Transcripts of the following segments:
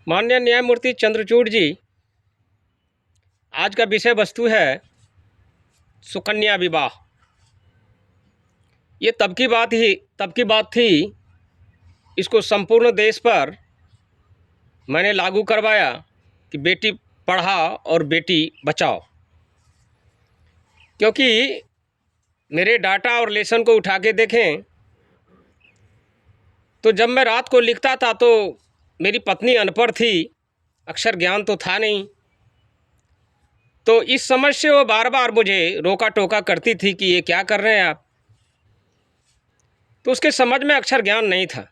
माननीय न्यायमूर्ति चंद्रचूड़ जी, आज का विषय वस्तु है सुकन्या विवाह। ये तब की बात थी, इसको संपूर्ण देश पर मैंने लागू करवाया कि बेटी पढ़ाओ और बेटी बचाओ। क्योंकि मेरे डाटा और लेसन को उठा के देखें तो जब मैं रात को लिखता था तो मेरी पत्नी अनपढ़ थी, अक्षर ज्ञान तो था नहीं। तो इस समझ से वो बार बार मुझे रोका टोका करती थी कि ये क्या कर रहे हैं आप। तो उसके समझ में अक्षर ज्ञान नहीं था।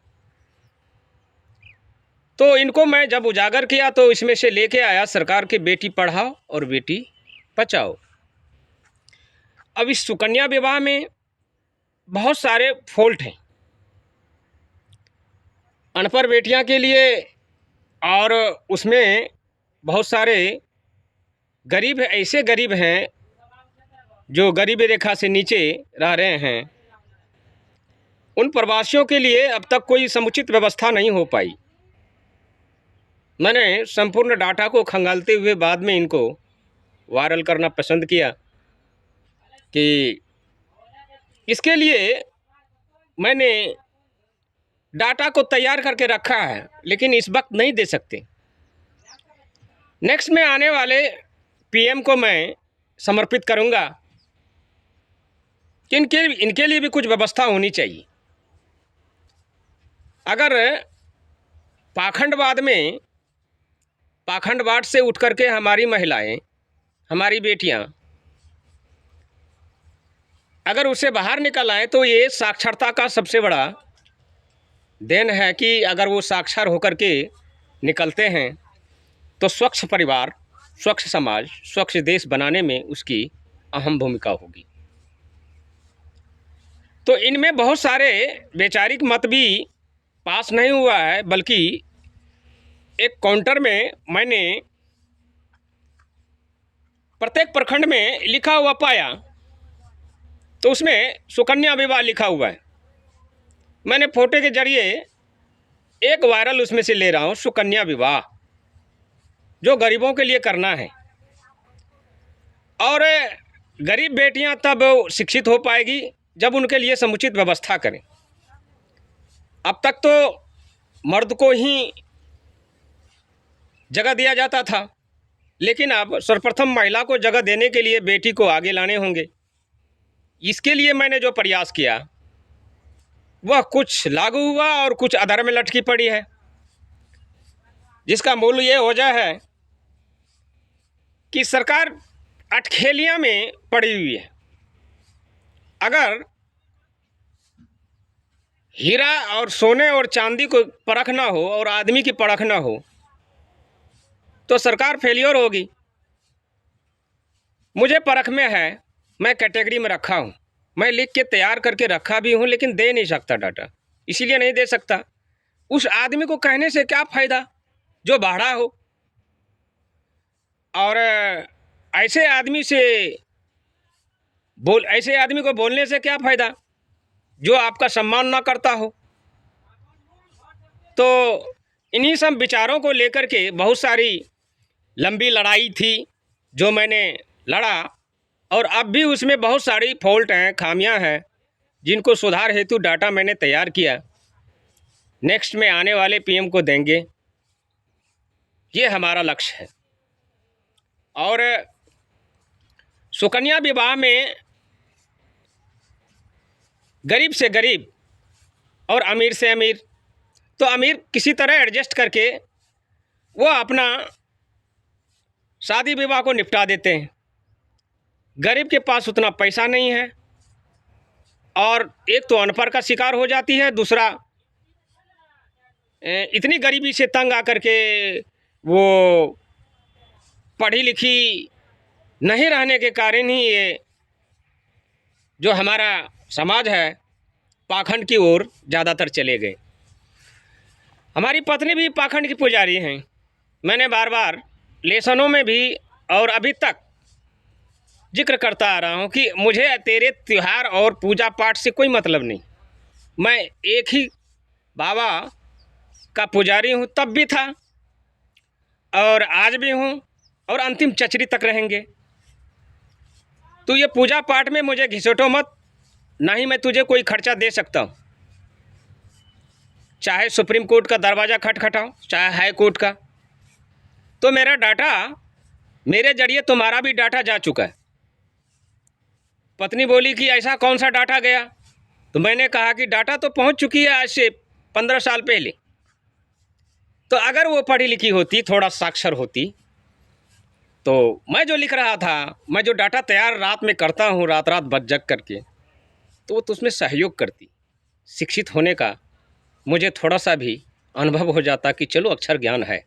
तो इनको मैं जब उजागर किया तो इसमें से लेके आया सरकार की बेटी पढ़ाओ और बेटी बचाओ। अब इस सुकन्या विवाह में बहुत सारे फॉल्ट हैं अनपढ़ बेटियां के लिए, और उसमें बहुत सारे गरीब ऐसे गरीब हैं जो गरीबी रेखा से नीचे रह रहे हैं। उन प्रवासियों के लिए अब तक कोई समुचित व्यवस्था नहीं हो पाई। मैंने संपूर्ण डाटा को खंगालते हुए बाद में इनको वायरल करना पसंद किया कि इसके लिए मैंने डाटा को तैयार करके रखा है, लेकिन इस वक्त नहीं दे सकते। नेक्स्ट में आने वाले पीएम को मैं समर्पित करूंगा कि इनके लिए भी कुछ व्यवस्था होनी चाहिए। अगर पाखंडवाद से उठ करके हमारी महिलाएं, हमारी बेटियां अगर उससे बाहर निकल आए तो ये साक्षरता का सबसे बड़ा देन है कि अगर वो साक्षर होकर के निकलते हैं तो स्वच्छ परिवार, स्वच्छ समाज, स्वच्छ देश बनाने में उसकी अहम भूमिका होगी। तो इनमें बहुत सारे वैचारिक मत भी पास नहीं हुआ है, बल्कि एक काउंटर में मैंने प्रत्येक प्रखंड में लिखा हुआ पाया तो उसमें सुकन्या विवाह लिखा हुआ है। मैंने फोटो के जरिए एक वायरल उसमें से ले रहा हूँ, सुकन्या विवाह जो गरीबों के लिए करना है। और गरीब बेटियां तब शिक्षित हो पाएगी जब उनके लिए समुचित व्यवस्था करें। अब तक तो मर्द को ही जगह दिया जाता था, लेकिन अब सर्वप्रथम महिला को जगह देने के लिए बेटी को आगे लाने होंगे। इसके लिए मैंने जो प्रयास किया वह कुछ लागू हुआ और कुछ अधर में लटकी पड़ी है, जिसका मूल ये वजह है कि सरकार अटखेलियां में पड़ी हुई है। अगर हीरा और सोने और चांदी को परखना हो और आदमी की परखना हो तो सरकार फेलियर होगी। मुझे परख में है, मैं कैटेगरी में रखा हूँ, मैं लिख के तैयार करके रखा भी हूँ, लेकिन दे नहीं सकता डाटा। इसीलिए नहीं दे सकता, उस आदमी को कहने से क्या फ़ायदा जो बाढ़ा हो, और ऐसे आदमी को बोलने से क्या फ़ायदा जो आपका सम्मान ना करता हो। तो इन्हीं सब विचारों को लेकर के बहुत सारी लंबी लड़ाई थी जो मैंने लड़ा, और अब भी उसमें बहुत सारी फॉल्ट हैं, खामियां हैं, जिनको सुधार हेतु डाटा मैंने तैयार किया। नेक्स्ट में आने वाले पीएम को देंगे, ये हमारा लक्ष्य है। और सुकन्या विवाह में गरीब से गरीब और अमीर से अमीर, तो अमीर किसी तरह एडजस्ट करके वो अपना शादी विवाह को निपटा देते हैं। गरीब के पास उतना पैसा नहीं है, और एक तो अनपढ़ का शिकार हो जाती है, दूसरा इतनी गरीबी से तंग आकर के वो पढ़ी लिखी नहीं रहने के कारण ही ये जो हमारा समाज है पाखंड की ओर ज़्यादातर चले गए। हमारी पत्नी भी पाखंड की पुजारी हैं। मैंने बार बार लेसनों में भी और अभी तक जिक्र करता आ रहा हूँ कि मुझे तेरे त्यौहार और पूजा पाठ से कोई मतलब नहीं। मैं एक ही बाबा का पुजारी हूँ, तब भी था और आज भी हूँ और अंतिम चचरी तक रहेंगे। तू ये पूजा पाठ में मुझे घिसोटो मत, ना ही मैं तुझे कोई खर्चा दे सकता हूँ। चाहे सुप्रीम कोर्ट का दरवाज़ा खटखटाओ, चाहे हाई कोर्ट का, तो मेरा डाटा, मेरे जरिए तुम्हारा भी डाटा जा चुका है। पत्नी बोली कि ऐसा कौन सा डाटा गया? तो मैंने कहा कि डाटा तो पहुंच चुकी है आज से 15 साल पहले। तो अगर वो पढ़ी लिखी होती, थोड़ा साक्षर होती, तो मैं जो लिख रहा था, मैं जो डाटा तैयार रात में करता हूँ, रात रात बच जग करके, तो वो तो उसमें सहयोग करती। शिक्षित होने का मुझे थोड़ा सा भी अनुभव हो जाता कि चलो अक्षर ज्ञान है।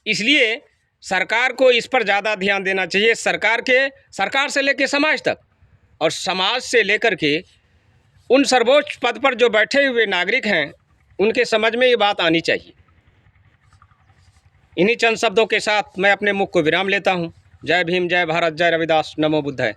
इसलिए सरकार को इस पर ज़्यादा ध्यान देना चाहिए। सरकार से लेकर समाज तक, और समाज से लेकर के उन सर्वोच्च पद पर जो बैठे हुए नागरिक हैं, उनके समझ में ये बात आनी चाहिए। इन्हीं चंद शब्दों के साथ मैं अपने मुख को विराम लेता हूँ। जय भीम, जय भारत, जय रविदास, नमो बुद्धाय।